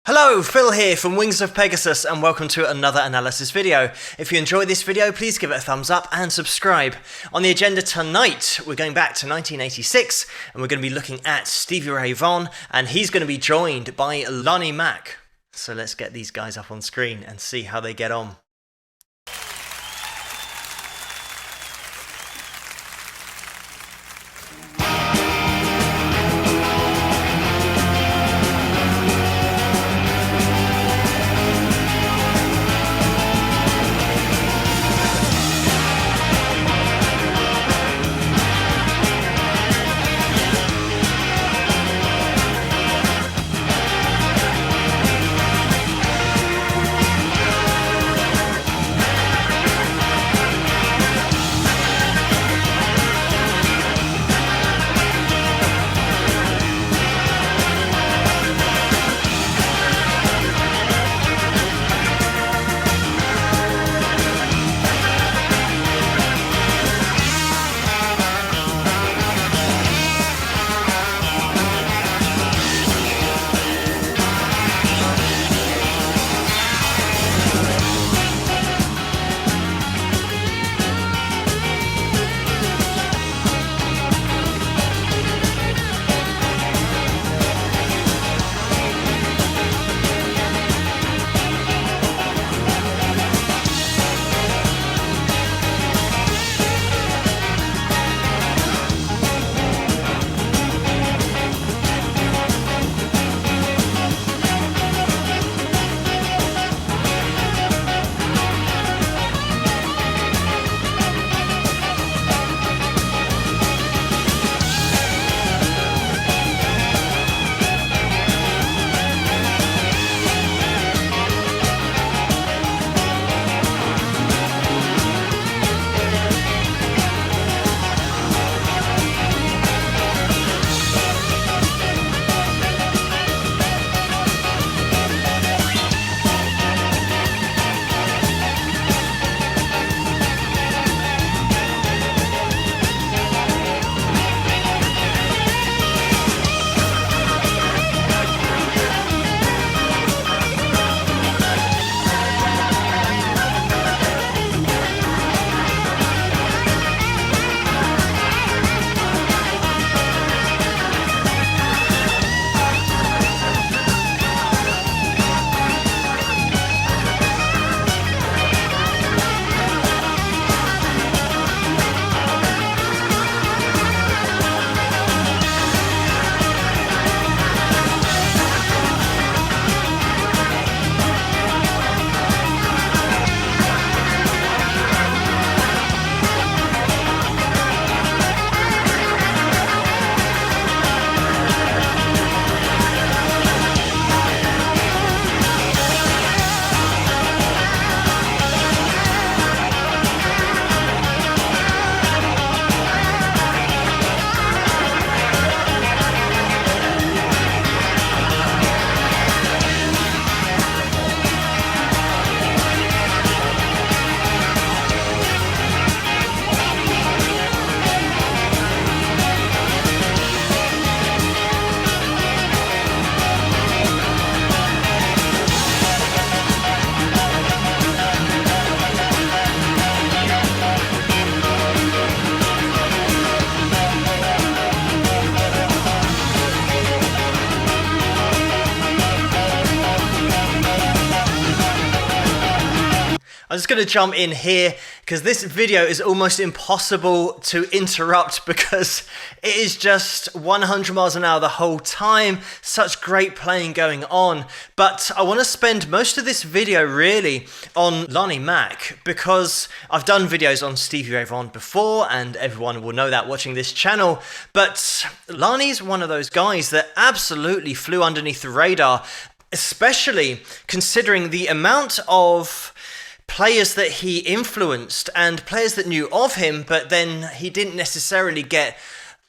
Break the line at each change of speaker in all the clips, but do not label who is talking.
Hello, Phil here from Wings of Pegasus and welcome to another analysis video. If you enjoyed this video, please give it a thumbs up and subscribe. On the agenda tonight, we're going back to 1986 and we're going to be looking at Stevie Ray Vaughan, and he's going to be joined by Lonnie Mack. So let's get these guys up on screen and see how they get on. I'm just going to jump in here because this video is almost impossible to interrupt because it is just 100 miles an hour the whole time. Such great playing going on. But I want to spend most of this video really on Lonnie Mack because I've done videos on Stevie Ray Vaughan before and everyone will know that watching this channel. But Lonnie's one of those guys that absolutely flew underneath the radar, especially considering the amount of players that he influenced and players that knew of him, but then he didn't necessarily get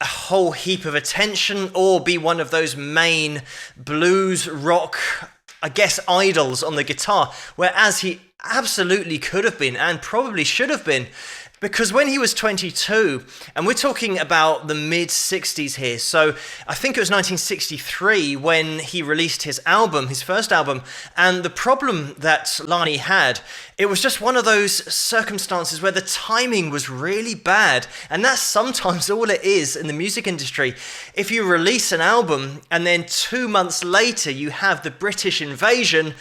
a whole heap of attention or be one of those main blues rock, I guess, idols on the guitar, whereas he absolutely could have been and probably should have been. Because when he was 22, and we're talking about the mid-60s here, so I think it was 1963 when he released his album, his first album, and the problem that Lonnie had, it was just one of those circumstances where the timing was really bad, and that's sometimes all it is in the music industry. If you release an album and then 2 months later you have the British invasion,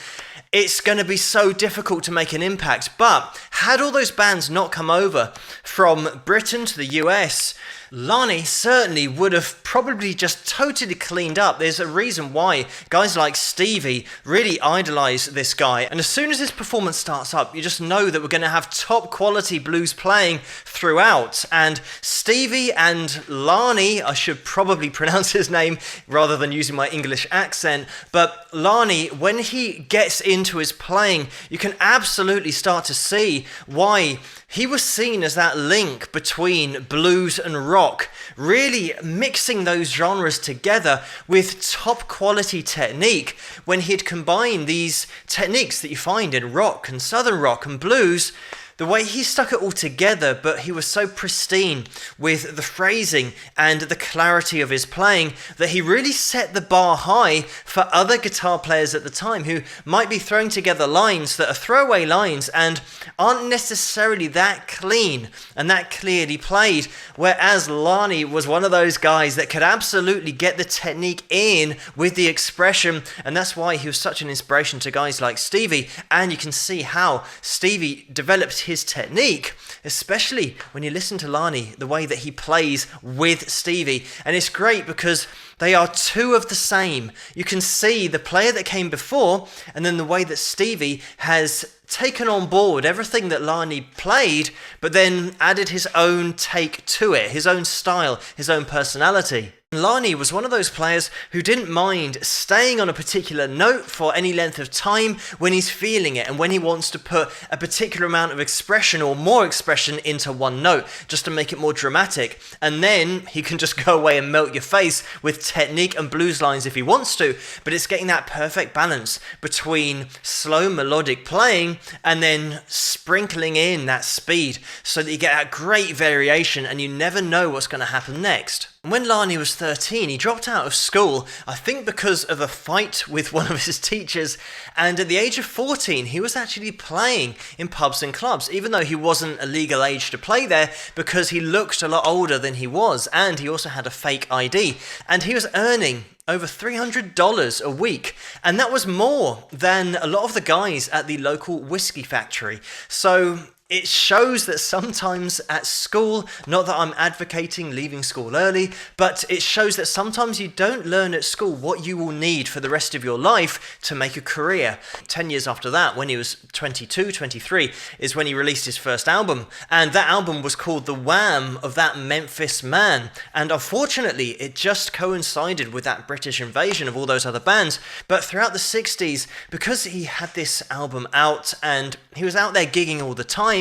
it's going to be so difficult to make an impact. But had all those bands not come over from Britain to the US, Lonnie certainly would have probably just totally cleaned up. There's a reason why guys like Stevie really idolize this guy. And as soon as his performance starts up, you just know that we're going to have top quality blues playing throughout. And Stevie and Lonnie, I should probably pronounce his name rather than using my English accent, but Lonnie, when he gets into his playing, you can absolutely start to see why he was seen as that link between blues and rock, really mixing those genres together with top quality technique. When he'd combine these techniques that you find in rock and southern rock and blues, the way he stuck it all together, but he was so pristine with the phrasing and the clarity of his playing that he really set the bar high for other guitar players at the time who might be throwing together lines that are throwaway lines and aren't necessarily that clean and that clearly played, whereas Lonnie was one of those guys that could absolutely get the technique in with the expression, and that's why he was such an inspiration to guys like Stevie. And you can see how Stevie developed his technique, especially when you listen to Lonnie, the way that he plays with Stevie. And it's great because they are two of the same. You can see the player that came before and then the way that Stevie has taken on board everything that Lonnie played, but then added his own take to it, his own style, his own personality. Lonnie was one of those players who didn't mind staying on a particular note for any length of time when he's feeling it and when he wants to put a particular amount of expression or more expression into one note just to make it more dramatic. And then he can just go away and melt your face with technique and blues lines if he wants to, but it's getting that perfect balance between slow melodic playing and then sprinkling in that speed so that you get that great variation and you never know what's going to happen next. When Lonnie was 13, he dropped out of school, I think because of a fight with one of his teachers, and at the age of 14, he was actually playing in pubs and clubs, even though he wasn't a legal age to play there, because he looked a lot older than he was, and he also had a fake ID, and he was earning over $300 a week, and that was more than a lot of the guys at the local whiskey factory. So it shows that sometimes at school, not that I'm advocating leaving school early, but it shows that sometimes you don't learn at school what you will need for the rest of your life to make a career. 10 years after that, when he was 22, 23, is when he released his first album. And that album was called The Wham of That Memphis Man. And unfortunately, it just coincided with that British invasion of all those other bands. But throughout the 60s, because he had this album out and he was out there gigging all the time,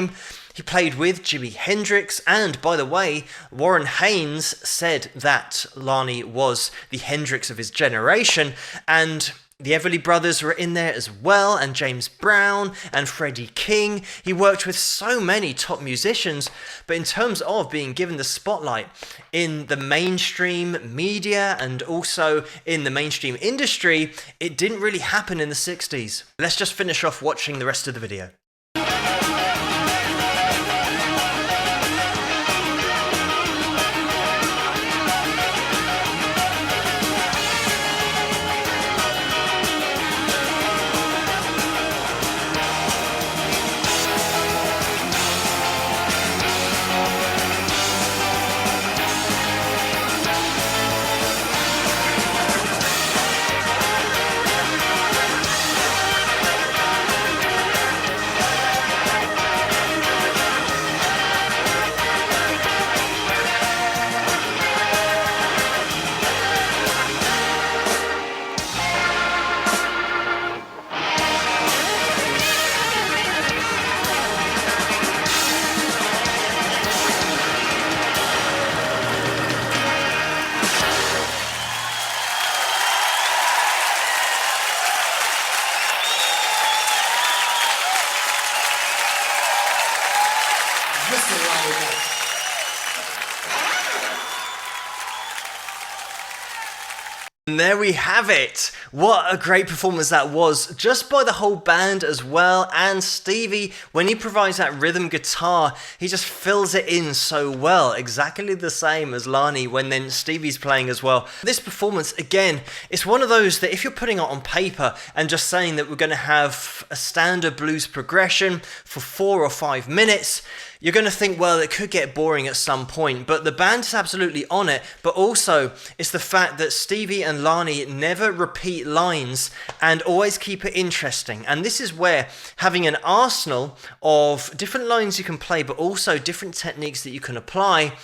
he played with Jimi Hendrix, and by the way, Warren Haynes said that Lonnie was the Hendrix of his generation, and the Everly Brothers were in there as well, and James Brown and Freddie King. He worked with so many top musicians, but in terms of being given the spotlight in the mainstream media and also in the mainstream industry, it didn't really happen in the 60s. Let's just finish off watching the rest of the video. there we have it. What a great performance that was, just by the whole band as well. And Stevie, when he provides that rhythm guitar, he just fills it in so well. Exactly the same as Lonnie when then Stevie's playing as well. This performance, again, it's one of those that if you're putting it on paper and just saying that we're going to have a standard blues progression for 4 or 5 minutes, you're going to think, well, it could get boring at some point, but the band is absolutely on it. But also, it's the fact that Stevie and Lonnie never repeat lines and always keep it interesting. And this is where having an arsenal of different lines you can play, but also different techniques that you can apply,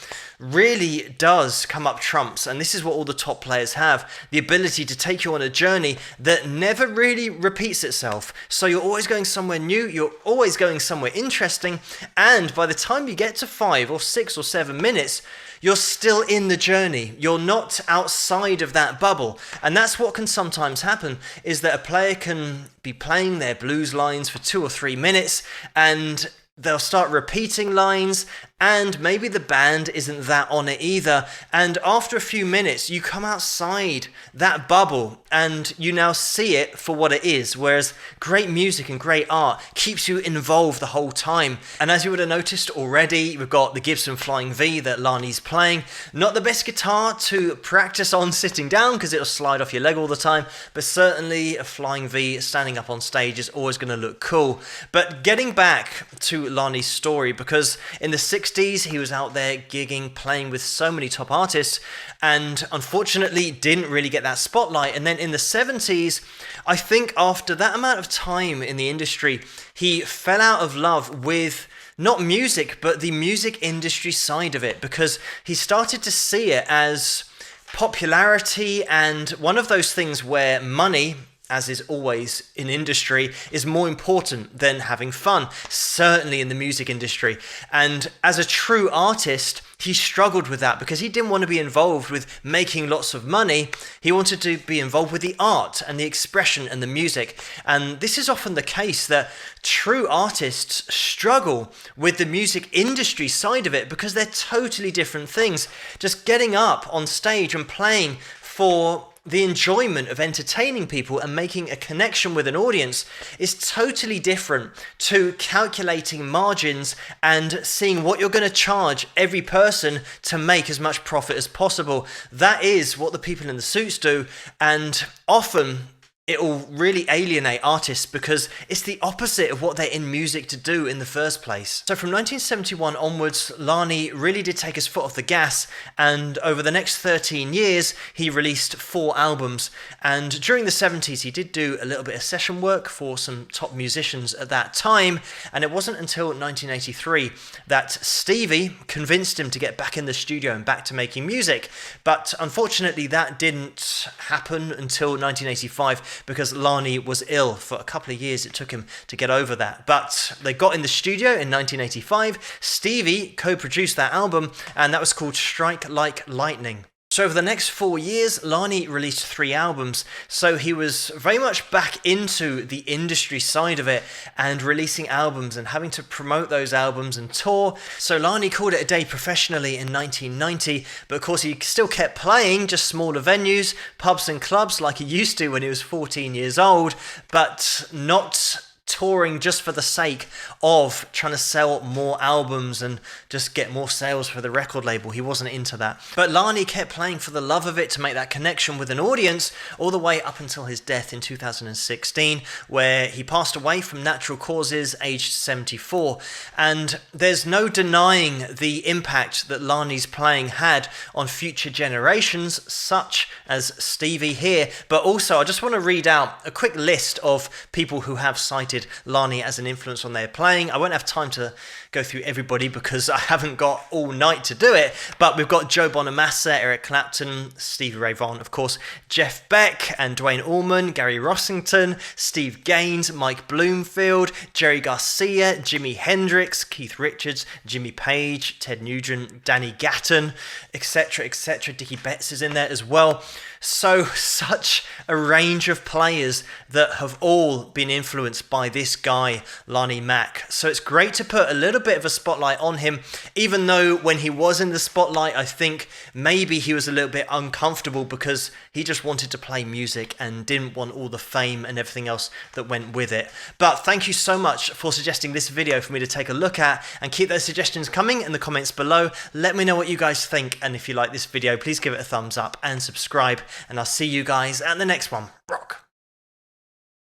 really does come up trumps. And this is what all the top players have, the ability to take you on a journey that never really repeats itself. So you're always going somewhere new, you're always going somewhere interesting, and by the time you get to 5 or 6 or 7 minutes, you're still in the journey. You're not outside of that bubble. And that's what can sometimes happen, is that a player can be playing their blues lines for 2 or 3 minutes and they'll start repeating lines, and maybe the band isn't that on it either. And after a few minutes, you come outside that bubble and you now see it for what it is. Whereas great music and great art keeps you involved the whole time. And as you would have noticed already, we've got the Gibson Flying V that Lonnie's playing. Not the best guitar to practice on sitting down because it'll slide off your leg all the time, but certainly a Flying V standing up on stage is always going to look cool. But getting back to Lonnie's story, because in the 60s he was out there gigging, playing with so many top artists, and unfortunately didn't really get that spotlight. And then in the 70s, I think after that amount of time in the industry, he fell out of love with not music, but the music industry side of it, because he started to see it as popularity and one of those things where money, as is always in industry, is more important than having fun, certainly in the music industry. And as a true artist, he struggled with that because he didn't want to be involved with making lots of money. He wanted to be involved with the art and the expression and the music. And this is often the case, that true artists struggle with the music industry side of it because they're totally different things. Just getting up on stage and playing for the enjoyment of entertaining people and making a connection with an audience is totally different to calculating margins and seeing what you're going to charge every person to make as much profit as possible. That is what the people in the suits do, and often it will really alienate artists because it's the opposite of what they're in music to do in the first place. So from 1971 onwards, Lonnie really did take his foot off the gas, and over the next 13 years, he released 4 albums. And during the 70s, he did do a little bit of session work for some top musicians at that time, and it wasn't until 1983 that Stevie convinced him to get back in the studio and back to making music. But unfortunately, that didn't happen until 1985, because Lonnie was ill for a couple of years. It took him to get over that. But they got in the studio in 1985. Stevie co-produced that album, and that was called Strike Like Lightning. So over the next 4 years, Lonnie released 3 albums. So he was very much back into the industry side of it and releasing albums and having to promote those albums and tour. So Lonnie called it a day professionally in 1990, but of course he still kept playing, just smaller venues, pubs and clubs like he used to when he was 14 years old, but not touring just for the sake of trying to sell more albums and just get more sales for the record label. He wasn't into that. But Lonnie kept playing for the love of it, to make that connection with an audience, all the way up until his death in 2016, where he passed away from natural causes, aged 74. And there's no denying the impact that Lonnie's playing had on future generations, such as Stevie here. But also, I just want to read out a quick list of people who have cited Lonnie as an influence on their playing. I won't have time to go through everybody because I haven't got all night to do it, but we've got Joe Bonamassa, Eric Clapton, Stevie Ray Vaughan, of course, Jeff Beck and Dwayne Allman, Gary Rossington, Steve Gaines, Mike Bloomfield, Jerry Garcia, Jimi Hendrix, Keith Richards, Jimmy Page, Ted Nugent, Danny Gatton, etc., etc. Dickie Betts is in there as well. So such a range of players that have all been influenced by this guy, Lonnie Mack. So it's great to put a little bit of a spotlight on him, even though when he was in the spotlight, I think maybe he was a little bit uncomfortable because he just wanted to play music and didn't want all the fame and everything else that went with it. But thank you so much for suggesting this video for me to take a look at, and keep those suggestions coming in the comments below. Let me know what you guys think, and if you like this video, please give it a thumbs up and subscribe, and I'll see you guys at the next one. Rock!